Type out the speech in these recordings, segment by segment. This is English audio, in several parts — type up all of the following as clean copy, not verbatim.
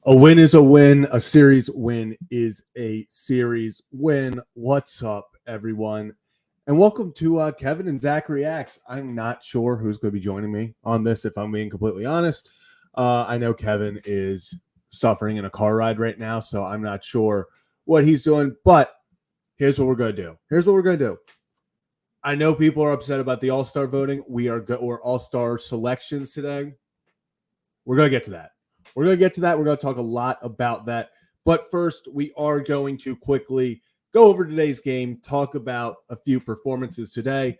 A win is a win. A series win is a series win. What's up, everyone? And welcome to Kevin and Zach Reacts. I'm not sure who's going to be joining me on this, if I'm being completely honest. I know Kevin is suffering in a car ride right now, so I'm not sure what he's doing. But here's what we're going to do. I know people are upset about the All-Star voting. Or All-Star selections today. We're going to get to that. We're going to talk a lot about that. But first, we are going to quickly go over today's game, talk about a few performances today,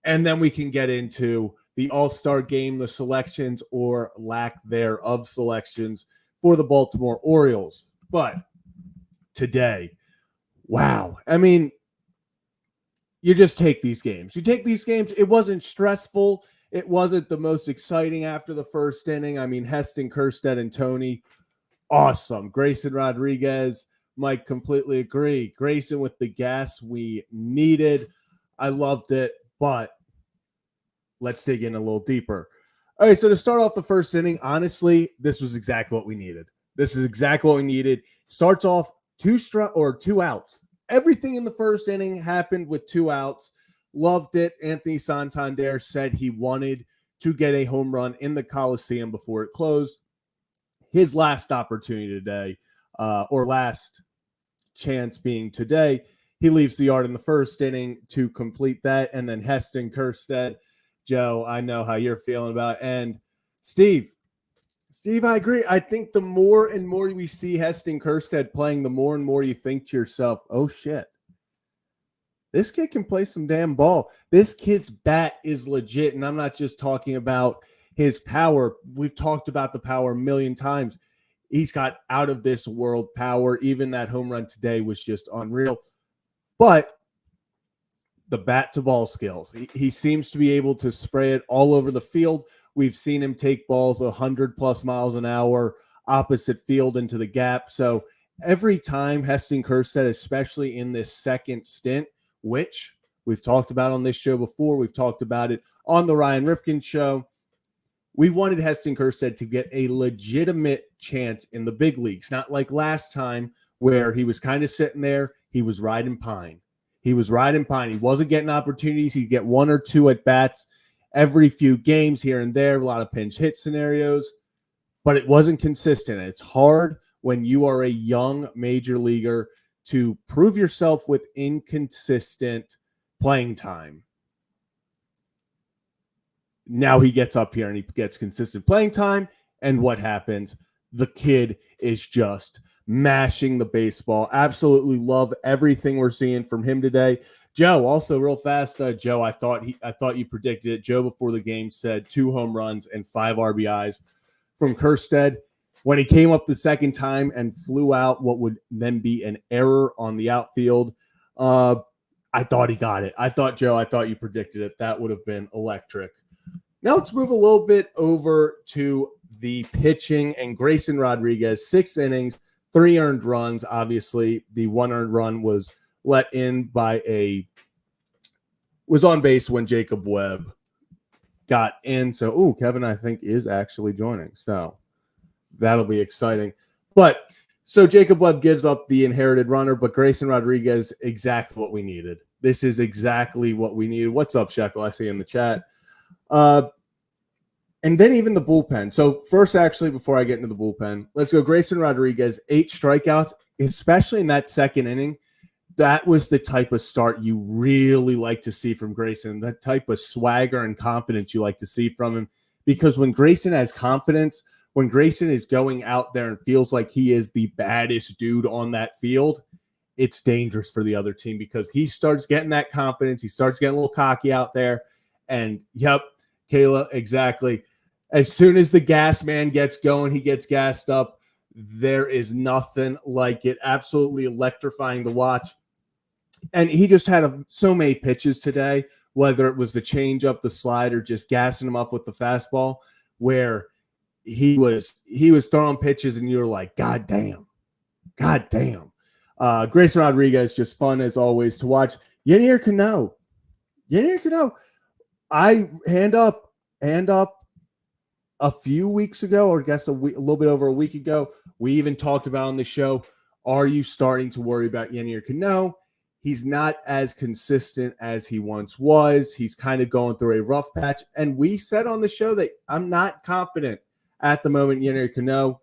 and then we can get into the All-Star game, the selections or lack thereof selections for the Baltimore Orioles. But today, wow. I mean, you just take these games. It wasn't stressful. It wasn't the most exciting after the first inning. I mean, Heston Kjerstad and Tony, awesome. Grayson Rodriguez, Mike, completely agree. Grayson with the gas we needed. I loved it, but let's dig in a little deeper. All right, so to start off the first inning, honestly, this was exactly what we needed. Starts off two outs. Everything in the first inning happened with 2 outs. Loved it. Anthony Santander said he wanted to get a home run in the Coliseum before it closed. His last opportunity today, or last chance being today, he leaves the yard in the first inning to complete that. And then Heston Kjerstad, Joe, I know how you're feeling about it. And Steve, I agree. I think the more and more we see Heston Kjerstad playing, the more and more you think to yourself, oh, shit. This kid can play some damn ball. This kid's bat is legit, and I'm not just talking about his power. We've talked about the power a million times. He's got out-of-this-world power. Even that home run today was just unreal. But the bat-to-ball skills, he seems to be able to spray it all over the field. We've seen him take balls 100-plus miles an hour opposite field into the gap. So every time Heston Kjerstad, especially in this second stint, which we've talked about on this show before. We've talked about it on the Ryan Ripken show. We wanted Heston Kjerstad to get a legitimate chance in the big leagues, not like last time where he was kind of sitting there. He was riding pine. He wasn't getting opportunities. He'd get 1 or 2 at-bats every few games here and there, a lot of pinch hit scenarios, but it wasn't consistent. It's hard when you are a young major leaguer to prove yourself with inconsistent playing time. Now he gets up here and he gets consistent playing time, and what happens? The kid is just mashing the baseball. Absolutely love everything we're seeing from him today. Joe, also real fast, Joe, I thought you predicted it. Joe before the game said 2 home runs and 5 RBIs from Kjerstad. When he came up the second time and flew out what would then be an error on the outfield, I thought he got it. I thought you predicted it. That would have been electric. Now let's move a little bit over to the pitching and Grayson Rodriguez. 6 innings, 3 earned runs. Obviously, the 1 earned run was let in by was on base when Jacob Webb got in. So, Kevin, I think, is actually joining. So that'll be exciting. But so Jacob Webb gives up the inherited runner, but Grayson Rodriguez, exactly what we needed. This is exactly what we needed. What's up, Shekel? I see in the chat. And then even the bullpen. So first, actually, before I get into the bullpen, let's go. Grayson Rodriguez, 8 strikeouts, especially in that second inning. That was the type of start you really like to see from Grayson, that type of swagger and confidence you like to see from him. Because when Grayson has confidence, when Grayson is going out there and feels like he is the baddest dude on that field, it's dangerous for the other team because he starts getting that confidence. He starts getting a little cocky out there. And, yep, Kayla, exactly. As soon as the gas man gets going, he gets gassed up. There is nothing like it. Absolutely electrifying to watch. And he just had so many pitches today, whether it was the changeup, the slider, just gassing him up with the fastball, where he was throwing pitches and you were like, God damn. Grayson Rodriguez, just fun as always to watch. Yennier Cano. I hand up. a few weeks ago, or I guess a little bit over a week ago, we even talked about on the show, are you starting to worry about Yennier Cano? He's not as consistent as he once was. He's kind of going through a rough patch. And we said on the show that I'm not confident at the moment, Yennier Cano.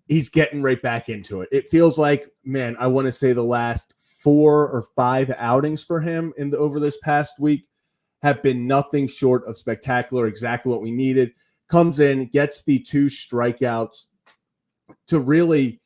He's getting right back into it. It feels like, man, I want to say the last 4 or 5 outings for him over this past week have been nothing short of spectacular, exactly what we needed. Comes in, gets the 2 strikeouts to really,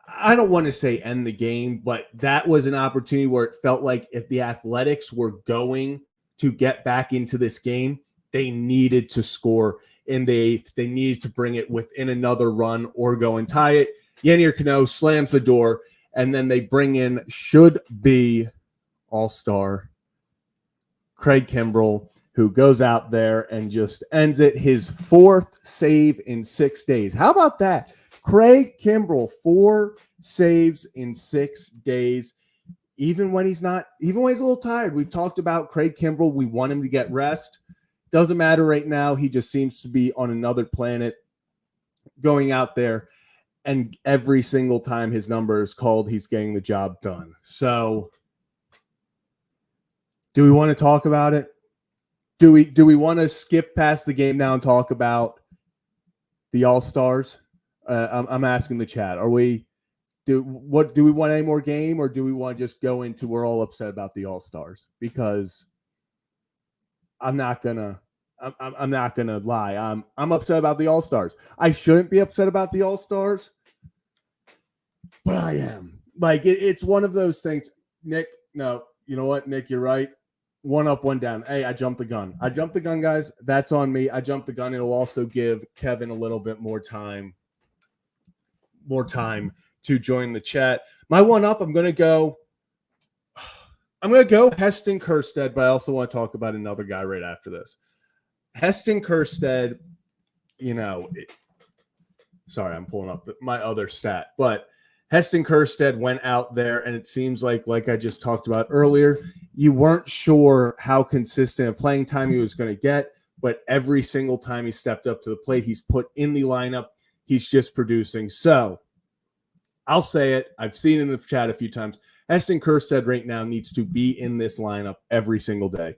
I don't want to say end the game, but that was an opportunity where it felt like if the Athletics were going to get back into this game, they needed to score in the 8th. They needed to bring it within another run or go and tie it. Yennier Cano slams the door, and then they bring in should be All-Star Craig Kimbrell, who goes out there and just ends it. His 4th save in 6 days. How about that? Craig Kimbrell, 4 saves in 6 days. Even when he's a little tired. We've talked about Craig Kimbrell. We want him to get rest. Doesn't matter right now. He just seems to be on another planet going out there. And every single time his number is called, he's getting the job done. So do we want to talk about it? Do we want to skip past the game now and talk about the All-Stars? I'm asking the chat. Do we want any more game, or do we want to just go into we're all upset about the All-Stars? Because I'm not gonna lie. I'm upset about the All-Stars. I shouldn't be upset about the All-Stars, but I am. Like it's one of those things. Nick, no, you know what, Nick, you're right. 1 up, 1 down. Hey, I jumped the gun. Guys. That's on me. I jumped the gun. It'll also give Kevin a little bit more time to join the chat. My 1 up, I'm gonna go Heston Kjerstad, but I also want to talk about another guy right after this. Heston Kjerstad, sorry, I'm pulling up my other stat, but Heston Kjerstad went out there, and it seems like I just talked about earlier, you weren't sure how consistent of playing time he was going to get, but every single time he stepped up to the plate, he's put in the lineup, he's just producing. So I'll say it. I've seen in the chat a few times. Heston Kjerstad right now needs to be in this lineup every single day.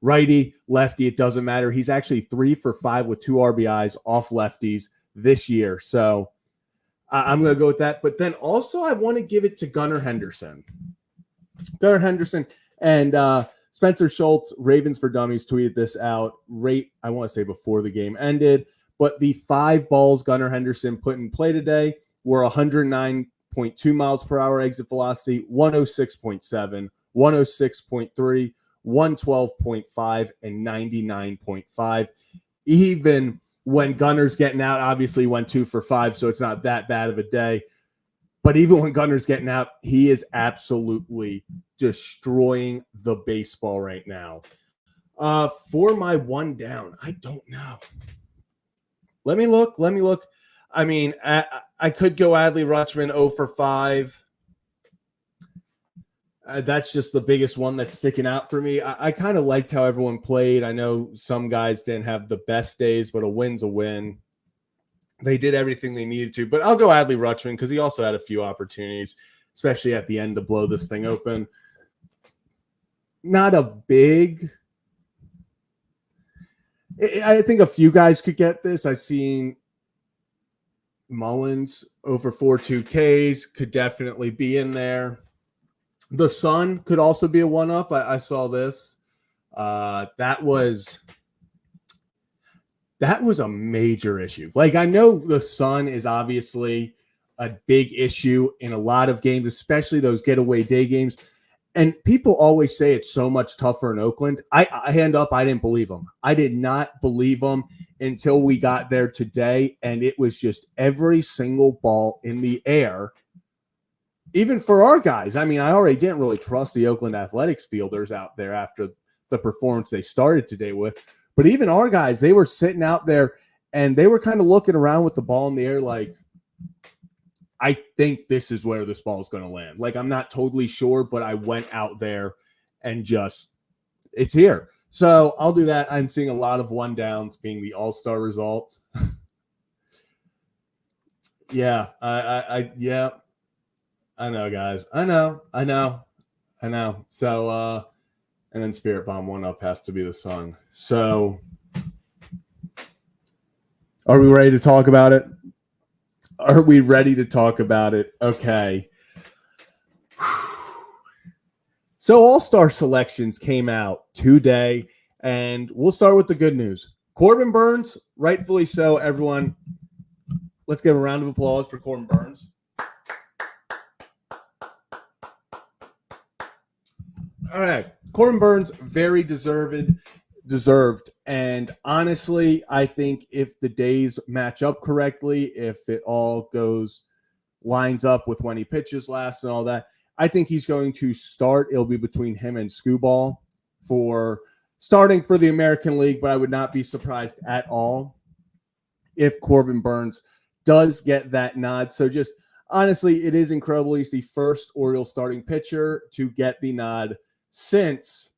Righty, lefty, it doesn't matter. He's actually 3 for 5 with 2 RBIs off lefties this year. So I'm going to go with that. But then also I want to give it to Gunnar Henderson. And Spencer Schultz, Ravens for Dummies, tweeted this out I want to say before the game ended. But the 5 balls Gunnar Henderson put in play today were 109.2 miles per hour exit velocity, 106.7, 106.3, 112.5, and 99.5. Even when Gunner's getting out, obviously went 2 for 5, so it's not that bad of a day. But even when Gunner's getting out, he is absolutely destroying the baseball right now. For my 1 down, I don't know. Let me look. I mean, I could go Adley Rutschman 0 for 5. That's just the biggest one that's sticking out for me. I kind of liked how everyone played. I know some guys didn't have the best days, but a win's a win. They did everything they needed to. But I'll go Adley Rutschman because he also had a few opportunities, especially at the end, to blow this thing open. Not a big... I think a few guys could get this. I've seen Mullins over 4.2 Ks could definitely be in there. The Sun could also be a 1-up. I saw this. That was a major issue. Like, I know the Sun is obviously a big issue in a lot of games, especially those getaway day games. And people always say it's so much tougher in Oakland. I hand up, I didn't believe them. I did not believe them until we got there today, and it was just every single ball in the air. Even for our guys, I mean, I already didn't really trust the Oakland Athletics fielders out there after the performance they started today with. But even our guys, they were sitting out there, and they were kind of looking around with the ball in the air like, I think this is where this ball is going to land. Like, I'm not totally sure, but I went out there and just, it's here. So I'll do that. I'm seeing a lot of one downs being the All-Star result. Yeah, yeah, I know, guys. I know. So, and then Spirit Bomb 1-up has to be the Sun. So, are we ready to talk about it? Are we ready to talk about it? Okay. So All-Star selections came out today, and we'll start with the good news. Corbin Burnes, rightfully so, everyone. Let's give a round of applause for Corbin Burnes. All right. Corbin Burnes, very deserved. And honestly, I think if the days match up correctly, if it all lines up with when he pitches last and all that, I think he's going to start. It'll be between him and Skubal for starting for the American League, but I would not be surprised at all if Corbin Burnes does get that nod. So just honestly, it is incredible. He's the first Orioles starting pitcher to get the nod since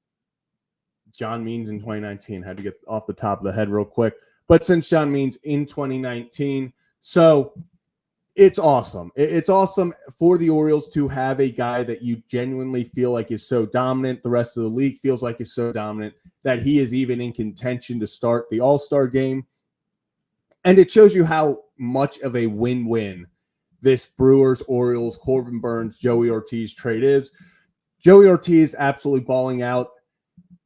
John Means in 2019. Had to get off the top of the head real quick. But since John Means in 2019. So it's awesome. It's awesome for the Orioles to have a guy that you genuinely feel like is so dominant. The rest of the league feels like is so dominant that he is even in contention to start the All-Star game. And it shows you how much of a win-win this Brewers, Orioles, Corbin Burnes, Joey Ortiz trade is. Joey Ortiz absolutely balling out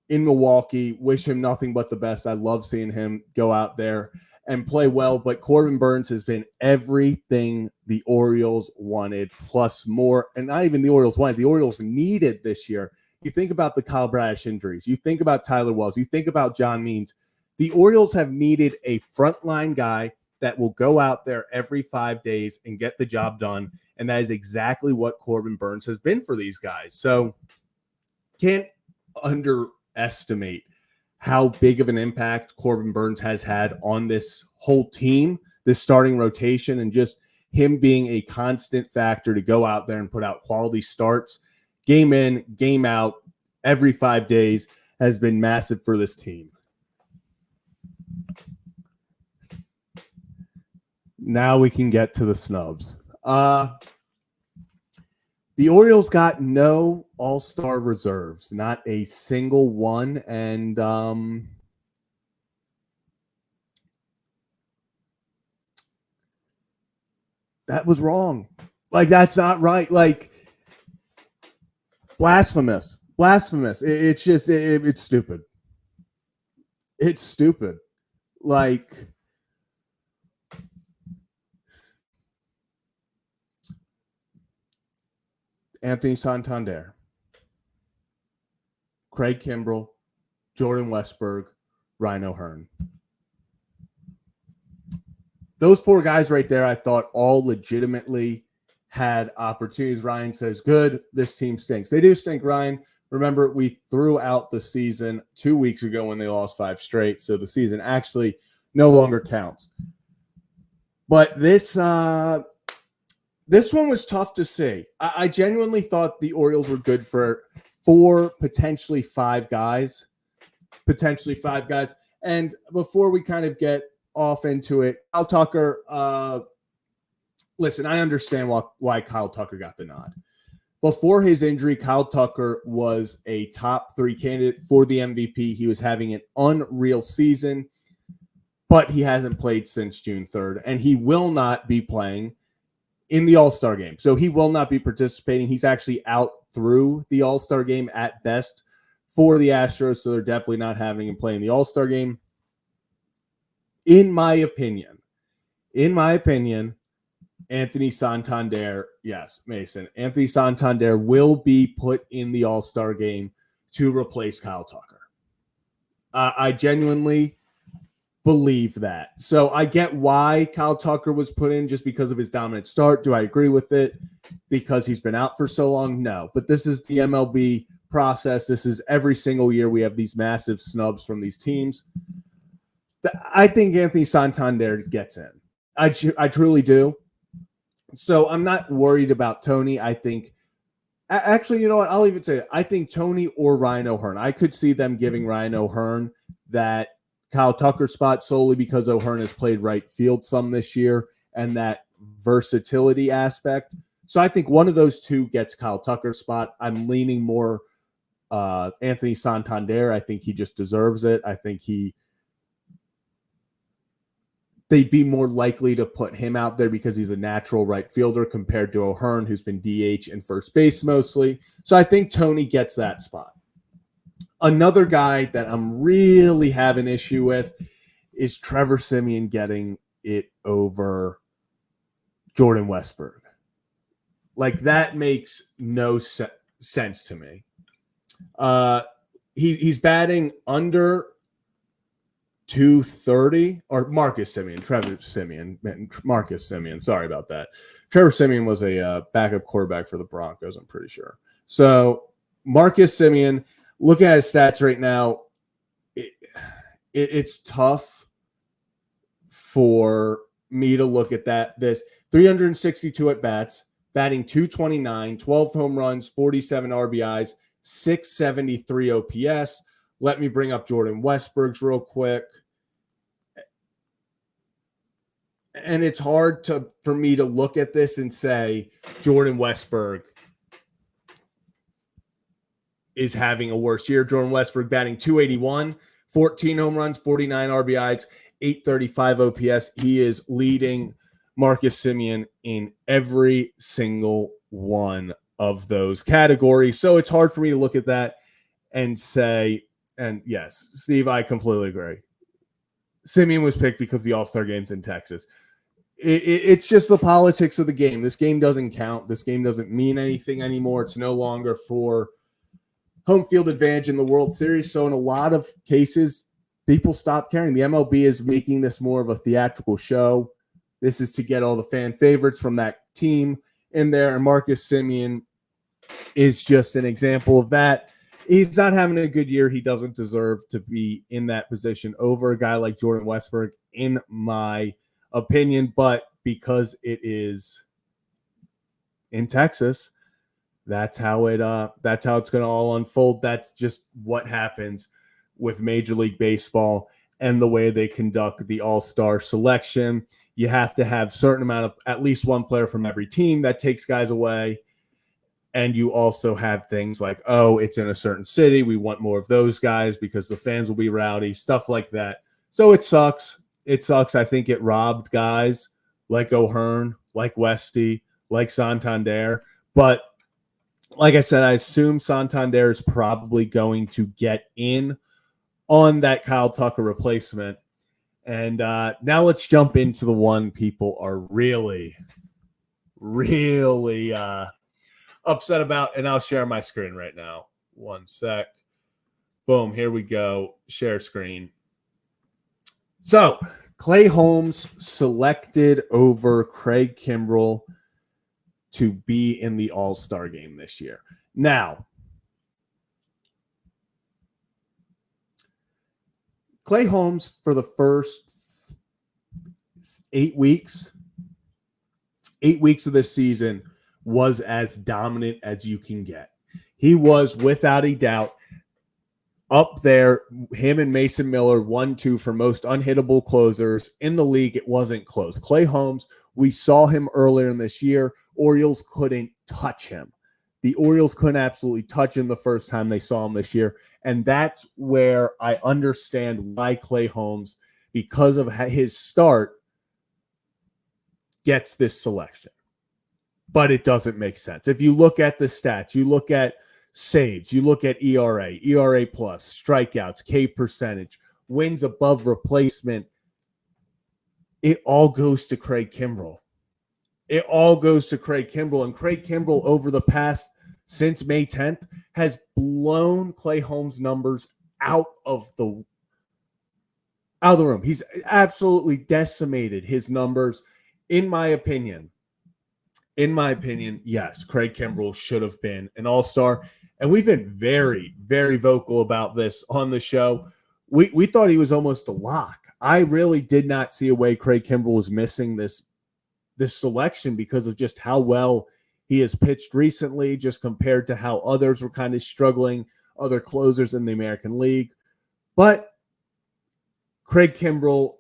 in Milwaukee. Wish him nothing but the best. I love seeing him go out there and play well. But Corbin Burnes has been everything the Orioles wanted, plus more. And not even the Orioles wanted. The Orioles needed this year. You think about the Kyle Bradish injuries. You think about Tyler Wells. You think about John Means. The Orioles have needed a frontline guy that will go out there every 5 days and get the job done. And that is exactly what Corbin Burnes has been for these guys. So can't underestimate how big of an impact Corbin Burnes has had on this whole team, this starting rotation, and just him being a constant factor to go out there and put out quality starts, game in, game out, every 5 days has been massive for this team. Now we can get to the snubs. The Orioles got no All-Star reserves, not a single one. And that was wrong. Like, that's not right. Like, blasphemous. It's just, it's stupid. It's stupid. Like, Anthony Santander, Craig Kimbrell, Jordan Westberg, Ryan O'Hearn. Those 4 guys right there, I thought all legitimately had opportunities. Ryan says, good, this team stinks. They do stink, Ryan. Remember, we threw out the season 2 weeks ago when they lost 5 straight, so the season actually no longer counts. But this one was tough to see. I genuinely thought the Orioles were good for 4, potentially 5 guys. And before we kind of get off into it, Kyle Tucker, listen, I understand why Kyle Tucker got the nod. Before his injury, Kyle Tucker was a top 3 candidate for the MVP. He was having an unreal season, but he hasn't played since June 3rd, and he will not be playing in the All-Star game. So he will not be participating. He's actually out through the All-Star game at best for the Astros, so they're definitely not having him play in the All-Star game. In my opinion, Anthony Santander, yes, Mason, Anthony Santander will be put in the All-Star game to replace Kyle Tucker. I genuinely believe that. So I get why Kyle Tucker was put in, just because of his dominant start. Do I agree with it because he's been out for so long? No, but this is the MLB process. This is every single year we have these massive snubs from these teams. I think Anthony Santander gets in. I truly do. So I'm not worried about Tony. I think Actually, you know what? I'll even say it. I think Tony or Ryan O'Hearn. I could see them giving Ryan O'Hearn that Kyle Tucker spot solely because O'Hearn has played right field some this year and that versatility aspect. So I think one of those two gets Kyle Tucker's spot. I'm leaning more Anthony Santander. I think he just deserves it. I think they'd be more likely to put him out there because he's a natural right fielder compared to O'Hearn, who's been DH and first base mostly. So I think Tony gets that spot. Another guy that I'm really having issue with is Trevor Siemian getting it over Jordan Westburg. Like, that makes no sense to me. He's batting under 230, or Marcus Siemian, Trevor Siemian, Marcus Siemian. Sorry about that. Trevor Siemian was a backup quarterback for the Broncos, I'm pretty sure. So Marcus Siemian, looking at his stats right now, it's tough for me to look at this 362 at bats, batting 229, 12 home runs, 47 RBIs, 673 OPS. Let me bring up Jordan Westburg's real quick. And it's hard for me to look at this and say Jordan Westburg is having a worse year. Jordan Westburg batting 281, 14 home runs, 49 RBIs, 835 OPS. He is leading Marcus Siemian in every single one of those categories. So it's hard for me to look at that and say, and yes, Steve, I completely agree. Siemian was picked because the All-Star game's in Texas. It's just the politics of the game. This game doesn't count. This game doesn't mean anything anymore. It's no longer for home field advantage in the World Series. So in a lot of cases, people stop caring. The MLB is making this more of a theatrical show. This is to get all the fan favorites from that team in there. And Marcus Siemian is just an example of that. He's not having a good year. He doesn't deserve to be in that position over a guy like Jordan Westburg, in my opinion. But because it is in Texas, that's how it's going to all unfold. That's just what happens with Major League Baseball and the way they conduct the All-Star selection. You have to have a certain amount of at least one player from every team that takes guys away. And you also have things like, oh, it's in a certain city. We want more of those guys because the fans will be rowdy, stuff like that. So it sucks. It sucks. I think it robbed guys like O'Hearn, like Westy, like Santander. But like I said, I assume Santander is probably going to get in on that Kyle Tucker replacement. And now let's jump into the one people are really, really upset about, and I'll share my screen right now. One sec. Boom, here we go. Share screen. So, Clay Holmes selected over Craig Kimbrell to be in the All-Star game this year. Now, Clay Holmes, for the first 8 weeks of this season, was as dominant as you can get. He was, without a doubt, up there, him and Mason Miller, 1-2 for most unhittable closers in the league. It wasn't close. Clay Holmes, we saw him earlier in this year. Orioles couldn't touch him. The Orioles couldn't absolutely touch him the first time they saw him this year. And that's where I understand why Clay Holmes, because of his start, gets this selection. But it doesn't make sense. If you look at the stats, you look at saves, you look at ERA plus, strikeouts, K percentage, wins above replacement, it all goes to Craig Kimbrell. It all goes to Craig Kimbrell. And Craig Kimbrell, over the past, since May 10th, has blown Clay Holmes' numbers out of the room. He's absolutely decimated his numbers, in my opinion. In my opinion, yes, Craig Kimbrell should have been an All-Star. And we've been very, very vocal about this on the show. We thought he was almost a lock. I really did not see a way Craig Kimbrell was missing this selection because of just how well he has pitched recently, just compared to how others were kind of struggling, other closers in the American League. But Craig Kimbrell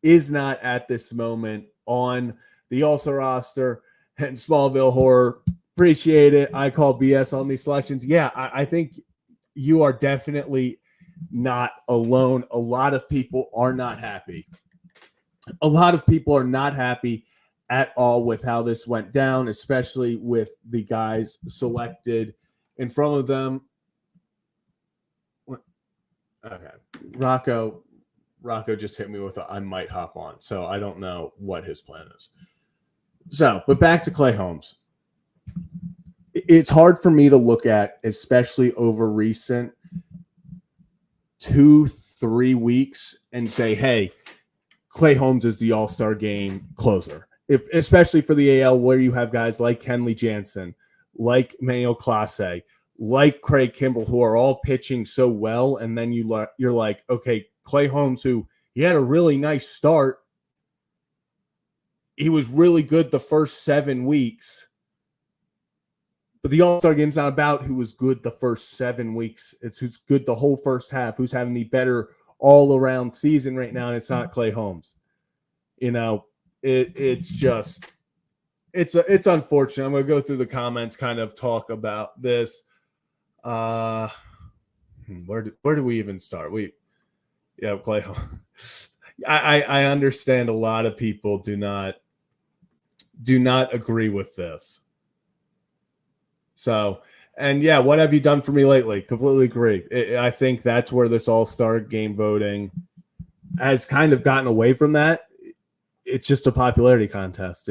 is not at this moment on the All-Star roster. And Smallville Horror, appreciate it. I call BS on these selections. Yeah, I think you are definitely not alone. A lot of people are not happy. A lot of people are not happy at all with how this went down, especially with the guys selected in front of them. Okay. Rocco just hit me with I might hop on, so I don't know what his plan is. So, but back to Clay Holmes. It's hard for me to look at, especially over recent 2-3 weeks, and say, hey, Clay Holmes is the All-Star game closer. Especially for the AL, where you have guys like Kenley Jansen, like Mayo Clase, like Craig Kimbrell, who are all pitching so well, and then you're like, okay, Clay Holmes, who he had a really nice start. He was really good the first 7 weeks. But the All-Star game's not about who was good the first 7 weeks. It's who's good the whole first half, who's having the better all-around season right now, and it's not Clay Holmes. You know, it's unfortunate. I'm going to go through the comments, kind of talk about this. Where do we even start? Clay Holmes. I understand a lot of people do not agree with this. So, and yeah, what have you done for me lately? Completely agree. I think that's where this All-Star game voting has kind of gotten away from that. It's just a popularity contest.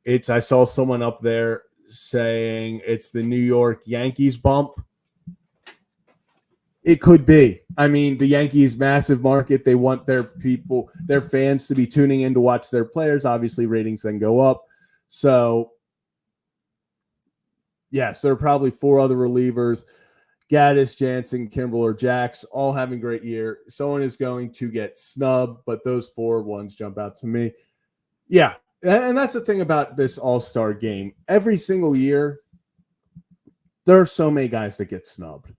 I saw someone up there saying it's the New York Yankees bump. It could be. I mean, the Yankees, massive market. They want their fans to be tuning in to watch their players. Obviously, ratings then go up. So, yes, there are probably 4 other relievers, Gaddis, Jansen, Kimbrell, or Jax, all having a great year. Someone is going to get snubbed, but those 4 ones jump out to me. Yeah, and that's the thing about this All-Star game. Every single year, there are so many guys that get snubbed.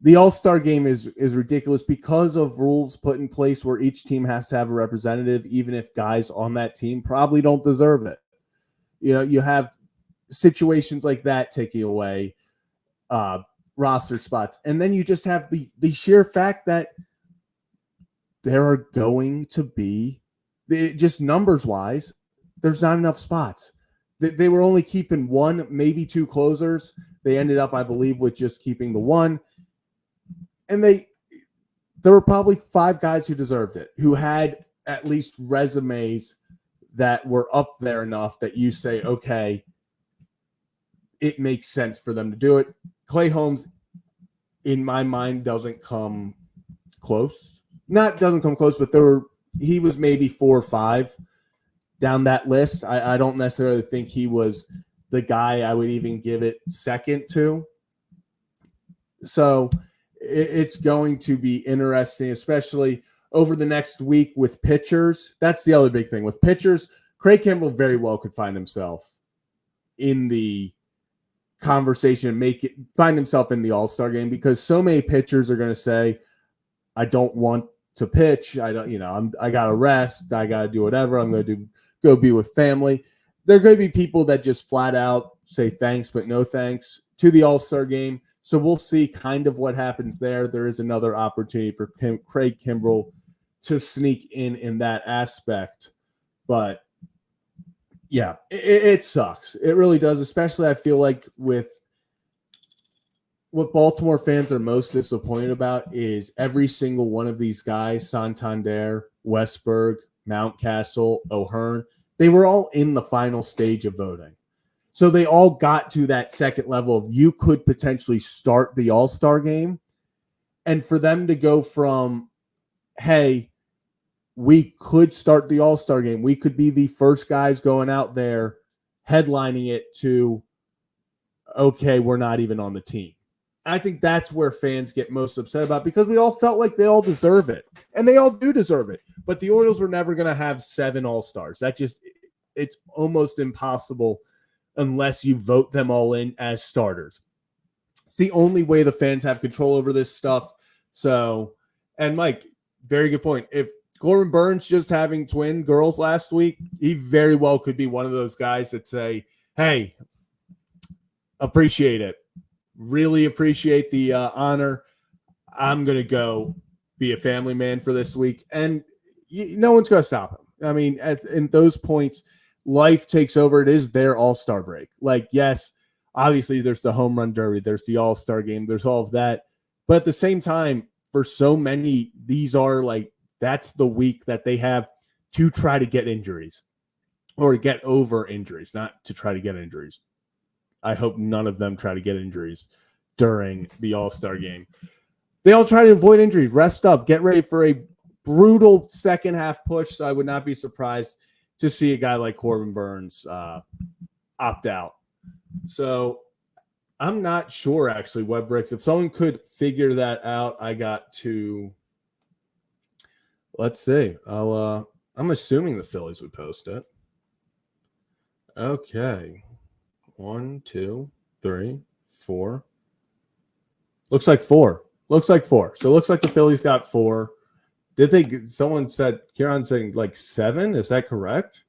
The All-Star game is ridiculous because of rules put in place where each team has to have a representative, even if guys on that team probably don't deserve it. You know, you have situations like that taking away roster spots. And then you just have the sheer fact that there are going to be, just numbers-wise, there's not enough spots. They were only keeping 1, maybe 2 closers. They ended up, I believe, with just keeping the 1. And there were probably 5 guys who deserved it, who had at least resumes that were up there enough that you say, okay, it makes sense for them to do it. Clay Holmes, in my mind, doesn't come close. Doesn't come close, but he was maybe 4 or 5 down that list. I don't necessarily think he was the guy I would even give it second to. So it's going to be interesting, especially over the next week with pitchers. That's the other big thing. With pitchers, Craig Kimbrell very well could find himself in the conversation and find himself in the All-Star game, because so many pitchers are going to say, I don't want to pitch. I got to rest. I got to do whatever. I'm going to go be with family. There are going to be people that just flat out say thanks, but no thanks to the All-Star game. So we'll see kind of what happens there. There is another opportunity for Craig Kimbrell to sneak in that aspect. But yeah, it sucks. It really does, especially I feel like with what Baltimore fans are most disappointed about is every single one of these guys, Santander, Westberg, Mountcastle, O'Hearn, they were all in the final stage of voting. So they all got to that second level of you could potentially start the All-Star game. And for them to go from, hey, we could start the All-Star game, we could be the first guys going out there headlining it, to, okay, we're not even on the team. I think that's where fans get most upset about, because we all felt like they all deserve it. And they all do deserve it. But the Orioles were never going to have 7 All-Stars. It's almost impossible unless you vote them all in as starters. It's the only way the fans have control over this stuff. So, and Mike, very good point. If Corbin Burns just having twin girls last week, he very well could be one of those guys that say, hey, appreciate it. Really appreciate the honor. I'm going to go be a family man for this week. And no one's going to stop him. I mean, in those points, life takes over. It is their all-star break. Like, yes, obviously there's the home run derby. There's the all-star game. There's all of that. But at the same time, for so many, these are like, that's the week that they have to try to get injuries or get over injuries, not to try to get injuries. I hope none of them try to get injuries during the all-star game. They all try to avoid injuries, rest up, get ready for a brutal second half push. So I would not be surprised to see a guy like Corbin Burns opt out. So I'm not sure, actually, Web Bricks. If someone could figure that out, I got to. Let's see. I'm assuming the Phillies would post it. Okay. 1, 2, 3, 4. Looks like 4. So it looks like the Phillies got 4. Did they? Someone said, Kieran saying like 7. Is that correct?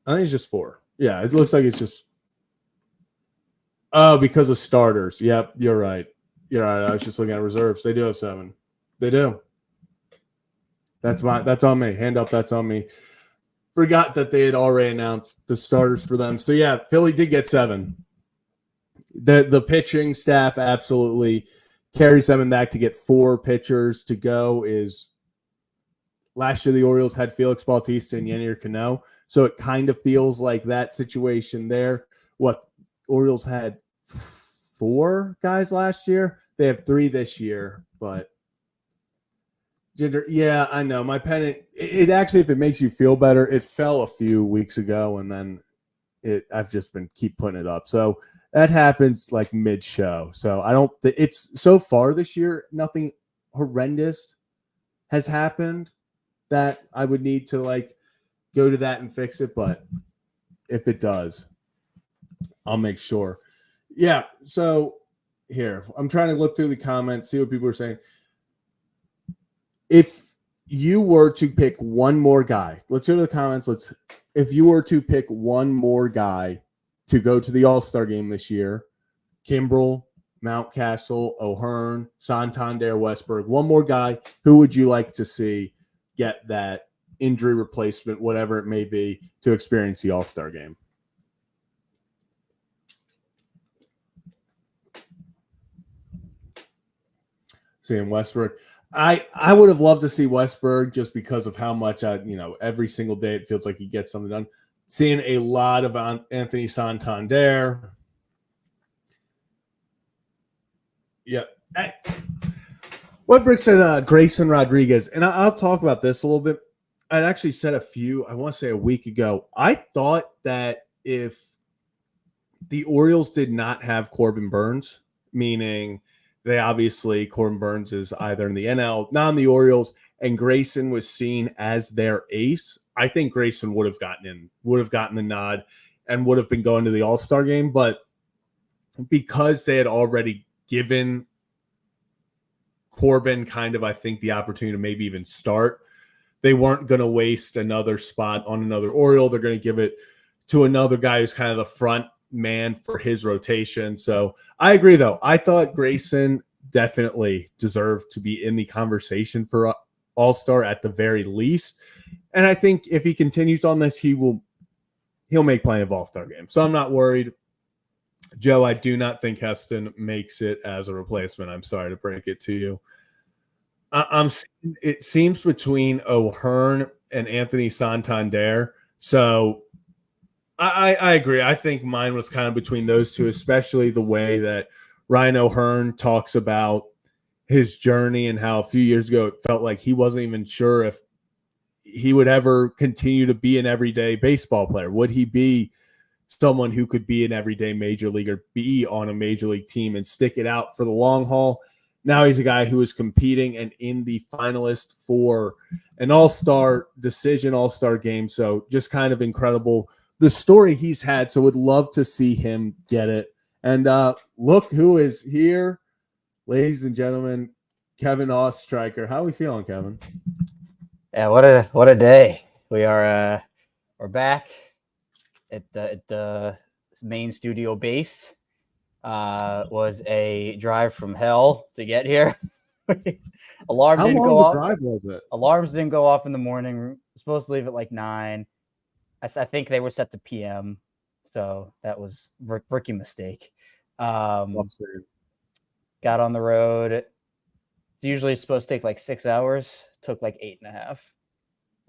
I think it's just 4. Yeah, it looks like it's just. Oh, because of starters. Yep, you're right. I was just looking at reserves. They do have 7. They do. That's on me. Hand up, that's on me. Forgot that they had already announced the starters for them. So yeah, Philly did get 7. The pitching staff absolutely carries them in that to get 4 pitchers to go. Is last year the Orioles had Felix Bautista and Yennier Cano, so it kind of feels like that situation there. What Orioles had 4 guys last year, they have 3 this year, but. Yeah, I know. My pennant, it actually, if it makes you feel better, it fell a few weeks ago, and then I've just been keep putting it up. So that happens like mid-show. So it's so far this year, nothing horrendous has happened that I would need to like go to that and fix it. But if it does, I'll make sure. Yeah. So here, I'm trying to look through the comments, see what people are saying. If you were to pick one more guy, let's go to the comments. If you were to pick one more guy to go to the All-Star game this year, Kimbrel, Mountcastle, O'Hearn, Santander, Westberg, one more guy, who would you like to see get that injury replacement, whatever it may be, to experience the All-Star game? Seeing Westberg. I would have loved to see Westberg just because of how much every single day it feels like he gets something done. Seeing a lot of Anthony Santander. Yeah. Westberg said Grayson Rodriguez, and I'll talk about this a little bit. I'd actually said I want to say a week ago, I thought that if the Orioles did not have Corbin Burns, meaning Corbin Burns is either in the NL, not in the Orioles, and Grayson was seen as their ace, I think Grayson would have gotten the nod and would have been going to the All-Star game. But because they had already given Corbin kind of, I think, the opportunity to maybe even start, they weren't going to waste another spot on another Oriole. They're going to give it to another guy who's kind of the front man for his rotation. So I agree, though. I thought Grayson definitely deserved to be in the conversation for All-Star at the very least. And I think if he continues on this, he'll make plenty of All-Star games. So I'm not worried. Joe, I do not think Heston makes it as a replacement. I'm sorry to break it to you. It seems between O'Hearn and Anthony Santander. So I agree. I think mine was kind of between those two, especially the way that Ryan O'Hearn talks about his journey and how a few years ago it felt like he wasn't even sure if he would ever continue to be an everyday baseball player. Would he be someone who could be an everyday major leaguer, be on a major league team and stick it out for the long haul? Now he's a guy who is competing and in the finalist for an all-star decision, all-star game. So just kind of incredible the story he's had. So would love to see him get it. And look who is here, ladies and gentlemen, Kevin Ostreicher. How are we feeling, Kevin? Yeah, what a day. We're back at the main studio base. Was a drive from hell to get here. Alarm How didn't long go the off. drive was it? Alarms didn't go off in the morning. We're supposed to leave at like 9. I think they were set to PM, so that was rookie mistake. Got on the road. It's usually supposed to take like 6 hours. Took like 8.5.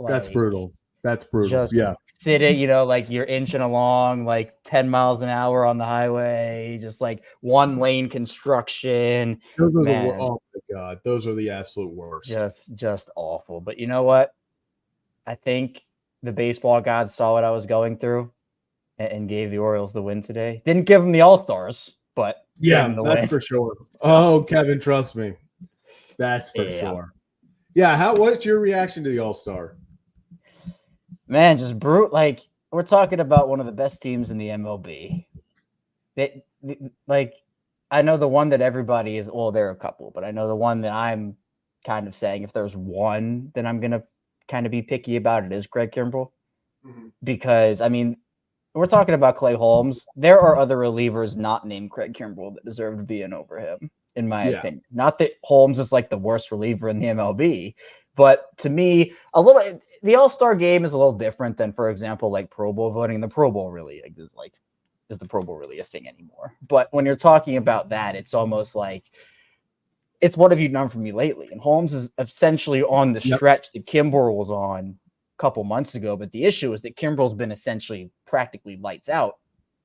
That's brutal. That's brutal. Just yeah. sitting, like you're inching along like 10 miles an hour on the highway, just like one lane construction. Those are oh my God. Those are the absolute worst. Just awful. But you know what? I think the baseball gods saw what I was going through and gave the Orioles the win today. Didn't give them the All-Stars, but yeah, gave them the that's win. for sure. Oh, Kevin, trust me. That's for sure. Yeah, what's your reaction to the All-Star? Man, just brute. Like, we're talking about one of the best teams in the MLB. I know the one that everybody is, well, there are a couple, but I know the one that I'm kind of saying if there's one that I'm going to kind of be picky about, it is Craig Kimbrell. Mm-hmm. Because, I mean, we're talking about Clay Holmes. There are other relievers not named Craig Kimbrell that deserve to be in over him, in my opinion. Not that Holmes is like the worst reliever in the MLB, but to me, the All-Star game is a little different than, for example, like Pro Bowl voting. The Pro Bowl really is the Pro Bowl really a thing anymore? But when you're talking about that, it's almost like, it's what have you done for me lately? And Holmes is essentially on the stretch that Kimbrell was on a couple months ago. But the issue is that Kimbrell's been essentially practically lights out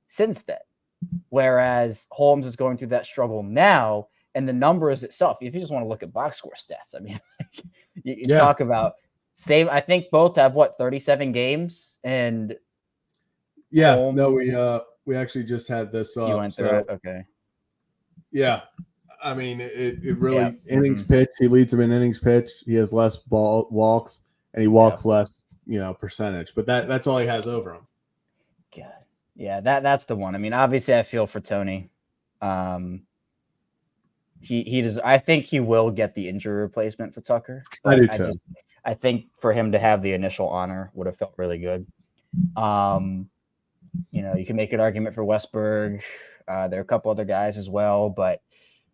since then. Whereas Holmes is going through that struggle now. And the numbers itself, if you just want to look at box score stats, I mean, you talk about same. I think both have 37 games, and Holmes, no, we actually just had this up. You went through it, okay? Yeah, I mean it really innings pitch. He leads them in innings pitch. He has less walks, and he walks less, percentage. But that's all he has over him. God, yeah, that's the one. I mean, obviously, I feel for Tony. He does. I think he will get the injury replacement for Tucker. I do too. I think for him to have the initial honor would have felt really good. You can make an argument for Westberg. There are a couple other guys as well, but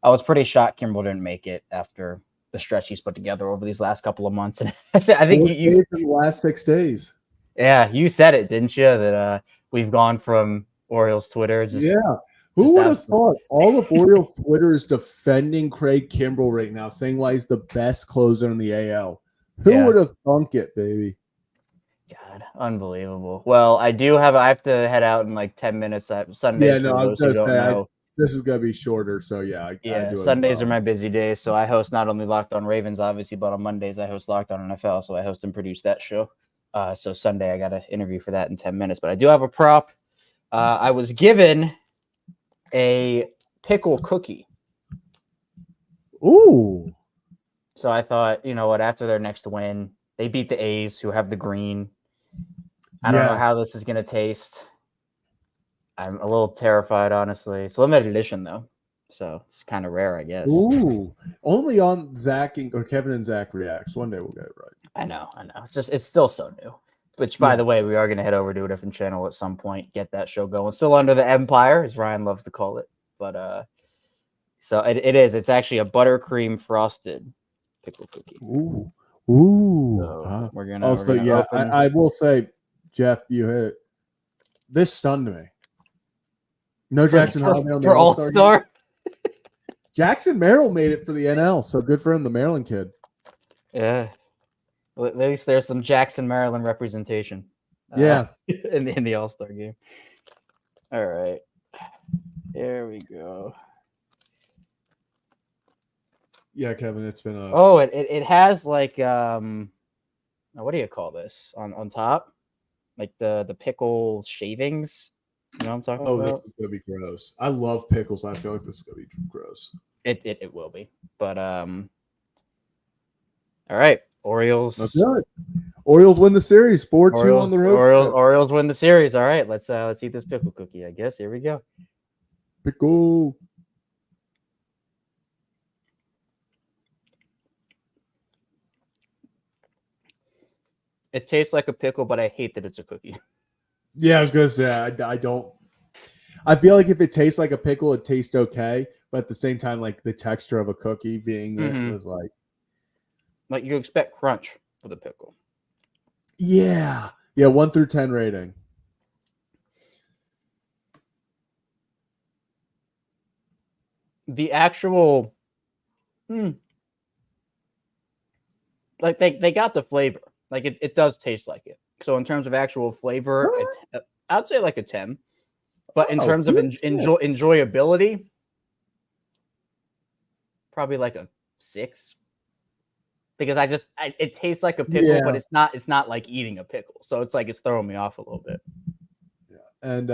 I was pretty shocked Kimbrell didn't make it after the stretch he's put together over these last couple of months. And I think you in the last 6 days. Yeah, you said it, didn't you? That we've gone from Orioles Twitter. Who would have thought all of Orioles Twitter is defending Craig Kimbrell right now, saying why he's the best closer in the AL? Who would have thunk it, baby? God, unbelievable. Well, I have to head out in like 10 minutes. Sundays. Yeah, no, I was going to say this is going to be shorter, so Sundays are my busy days. So I host not only Locked On Ravens, obviously, but on Mondays I host Locked On NFL. So I host and produce that show. So Sunday I got an interview for that in 10 minutes. But I do have a prop. I was given a pickle cookie. Ooh. So I thought, you know what, after their next win, they beat the A's, who have the green. I don't know how this is going to taste. I'm a little terrified, honestly. It's limited edition, though. So it's kind of rare, I guess. Ooh. Only on Kevin and Zach Reacts. One day we'll get it right. I know. It's still so new. Which, by the way, we are going to head over to a different channel at some point, get that show going. Still under the Empire, as Ryan loves to call it. But so it is. It's actually a buttercream frosted pickle cookie. Ooh. So we're gonna. Open. I will say, Jeff, you hit it. This stunned me. No Jackson Holiday on the All-Star. Jackson Merrill made it for the NL, so good for him, the Maryland kid. Yeah. Well, at least there's some Jackson, Maryland representation. In the All-Star game. All right. There we go. Yeah, Kevin, it's been a... Oh, it has like what do you call this on top? Like the pickle shavings. You know what I'm talking about? Oh, this is gonna be gross. I love pickles. I feel like this is gonna be gross. It will be. But all right. Orioles. That's good. Orioles win the series 4-2 on the road. Orioles win the series. All right, let's eat this pickle cookie, I guess. Here we go. Pickle. It tastes like a pickle, but I hate that it's a cookie. Yeah, I was gonna say I don't. I feel like if it tastes like a pickle, it tastes okay, but at the same time, like the texture of a cookie being it was like you expect crunch with a pickle. Yeah. 1 through 10 rating. The actual, like they got the flavor. Like it does taste like it. So in terms of actual flavor, I'd say like a 10. But in terms of enjoyability, probably like a 6. Because it tastes like a pickle, but it's not like eating a pickle. So it's like it's throwing me off a little bit. Yeah. And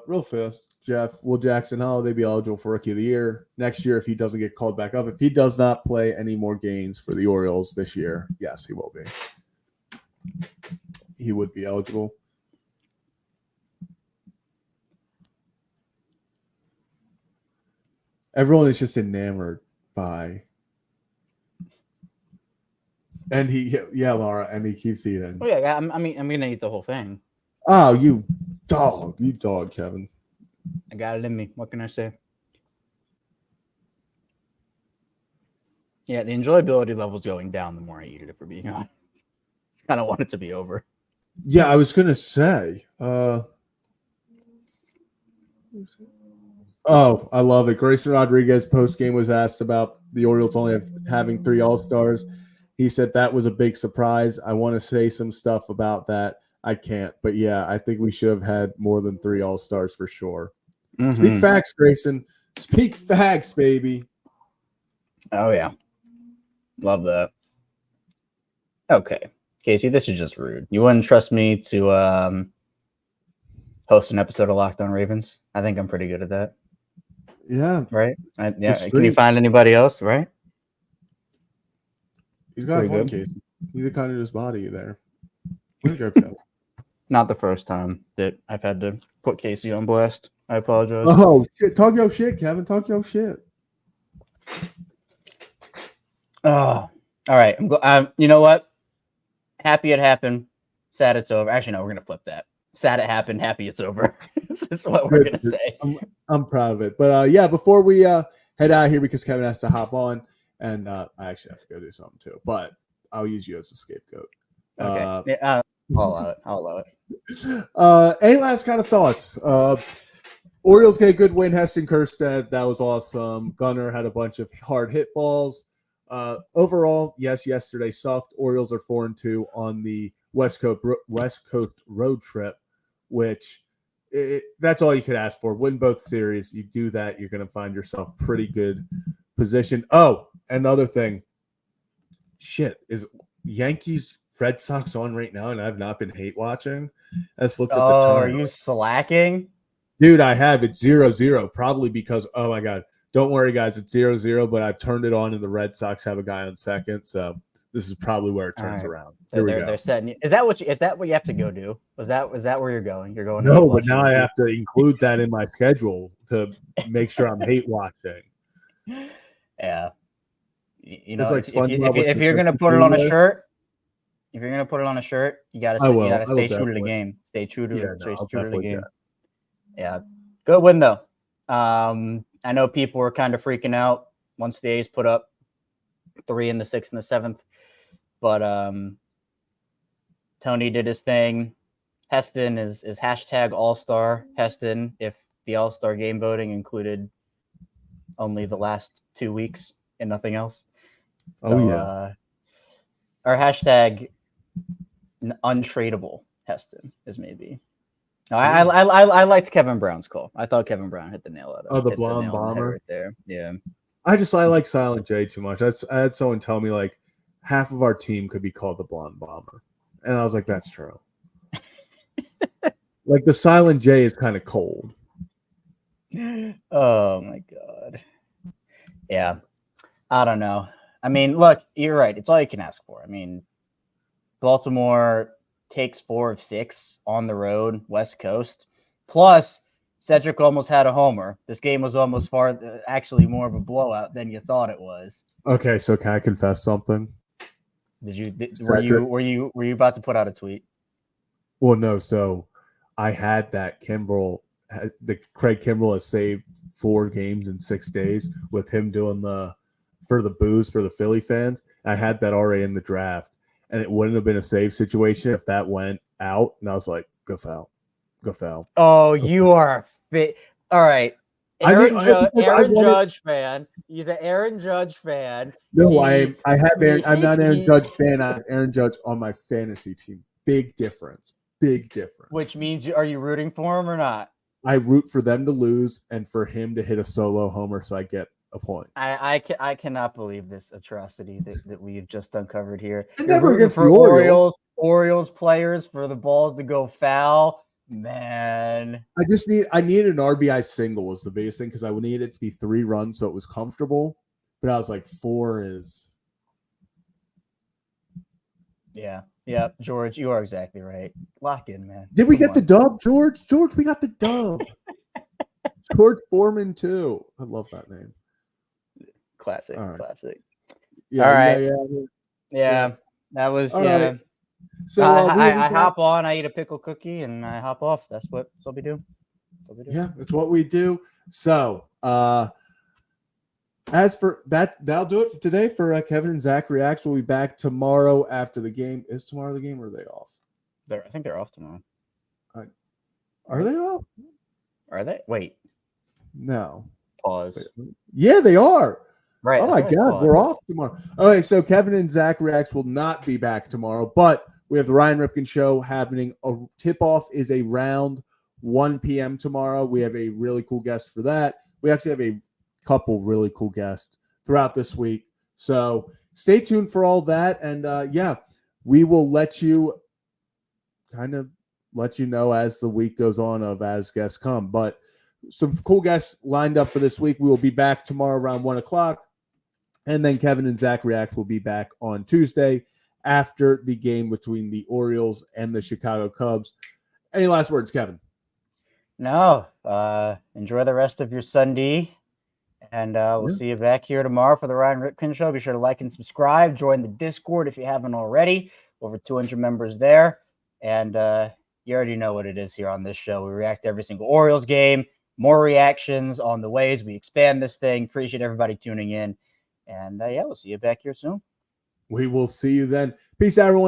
real fast, Jeff, will Jackson Holiday be eligible for Rookie of the Year next year if he doesn't get called back up? If he does not play any more games for the Orioles this year, yes, he will be. He would be eligible. Everyone is just enamored by. And Laura, and he keeps eating. Oh yeah, I'm gonna eat the whole thing. Oh, you dog, Kevin. I got it in me. What can I say? Yeah, the enjoyability level's going down the more I eat it, if we're being honest. I don't want it to be over. Yeah, I was gonna say. Oh, I love it. Grayson Rodriguez post game was asked about the Orioles only having 3 All-Stars. He said that was a big surprise. I want to say some stuff about that. I can't, but yeah, I think we should have had more than 3 All-Stars for sure. Speak facts, Grayson. Speak facts, baby. Oh yeah, love that. Okay, Casey, this is just rude. You wouldn't trust me to host an episode of Locked On Ravens? I think I'm pretty good at that. Yeah. Right? Can you find anybody else, right? He's got a point, Casey. You need to kind of just body you there. Way to go, Kevin. Not the first time that I've had to put Casey on blast. I apologize. Oh, shit. Talk your shit, Kevin. Talk your shit. Oh, all right. You know what? Happy it happened. Sad it's over. Actually, no, we're going to flip that. Sad it happened. Happy it's over. This is what we're going to say. I'm proud of it. But yeah, before we head out here, because Kevin has to hop on, and I actually have to go do something too, but I'll use you as a scapegoat. Okay. I'll allow it. Any last kind of thoughts? Orioles get a good win. Heston Kjerstad, that was awesome. Gunnar had a bunch of hard hit balls. Overall, yes, yesterday sucked. Orioles are 4-2 on the West Coast road trip, which that's all you could ask for. Win both series. You do that, you're going to find yourself pretty good position. Oh, another thing. Shit, is Yankees Red Sox on right now, and I've not been hate watching. Let's look at the time. Are you slacking? Dude, I have. It's 0-0, probably because, oh my God. Don't worry, guys. It's 0-0, but I've turned it on, and the Red Sox have a guy on second, so this is probably where it turns around. Here we go. They're setting. Is that what you have to go do? Was that where you're going? You're going? No, but now I have to include that in my schedule to make sure I'm hate watching. Yeah, you know, like if you're gonna put it on a shirt, you gotta stay true to the game. Stay true to the game. Yeah, good win though. I know people were kind of freaking out once the A's put up 3 in the 6th and the 7th, but Tony did his thing. Heston is hashtag All-Star Heston if the All-Star game voting included only the last 2 weeks and nothing else. Our hashtag untradeable Heston is maybe. No, I liked Kevin Brown's call. I thought Kevin Brown hit the nail out of the blonde bomber right there. Yeah. I like Silent J too much. I had someone tell me like half of our team could be called the blonde bomber. And I was like, that's true. Like the Silent J is kind of cold. Oh my God. Yeah. I don't know. I mean, look, you're right. It's all you can ask for. I mean, Baltimore takes 4 of 6 on the road, West Coast. Plus, Cedric almost had a homer. This game was almost actually more of a blowout than you thought it was. Okay, so can I confess something? Were you about to put out a tweet? Well, no. So I had that Craig Kimbrell has saved 4 games in 6 days with him doing for the booze for the Philly fans. I had that already in the draft, and it wouldn't have been a save situation if that went out. And I was like, go foul. Oh, you are fit. All right. Aaron Judge fan. He's an Aaron Judge fan. No, I'm not Aaron Judge fan. I have Aaron Judge on my fantasy team. Big difference. Which means, are you rooting for him or not? I root for them to lose and for him to hit a solo homer so I get a point. I cannot believe this atrocity that we've just uncovered here. Never against the Orioles players for the balls to go foul. Man, I need an RBI single was the biggest thing because I would need it to be 3 runs so it was comfortable. But I was like, 4 is. Yeah, George, you are exactly right. Lock in, man. Did we get the dub, George? George, we got the dub. George Foreman too. I love that name. Classic, classic. Yeah, all right. Yeah, that was Right. So I hop on, I eat a pickle cookie, and I hop off. That's what we do. Yeah, that's what we do. So as for that, that'll do it for today for Kevin and Zach Reacts. We'll be back tomorrow after the game. Is tomorrow the game or are they off? I think they're off tomorrow. Are they off? Are they? Wait. No. Pause. Wait. Yeah, they are. Right. Oh my God, we're off tomorrow. Okay, so Kevin and Zach Reacts will not be back tomorrow, but we have the Ryan Ripken show happening. A tip-off is around 1 p.m. tomorrow. We have a really cool guest for that. We actually have a couple really cool guests throughout this week. So stay tuned for all that. And we will let you know as the week goes on as guests come. But some cool guests lined up for this week. We will be back tomorrow around 1 o'clock. And then Kevin and Zach React will be back on Tuesday after the game between the Orioles and the Chicago Cubs. Any last words, Kevin? No. Enjoy the rest of your Sunday. And we'll see you back here tomorrow for the Ryan Ripken Show. Be sure to like and subscribe. Join the Discord if you haven't already. Over 200 members there. And you already know what it is here on this show. We react to every single Orioles game. More reactions on the way as we expand this thing. Appreciate everybody tuning in. And we'll see you back here soon. We will see you then. Peace out, everyone.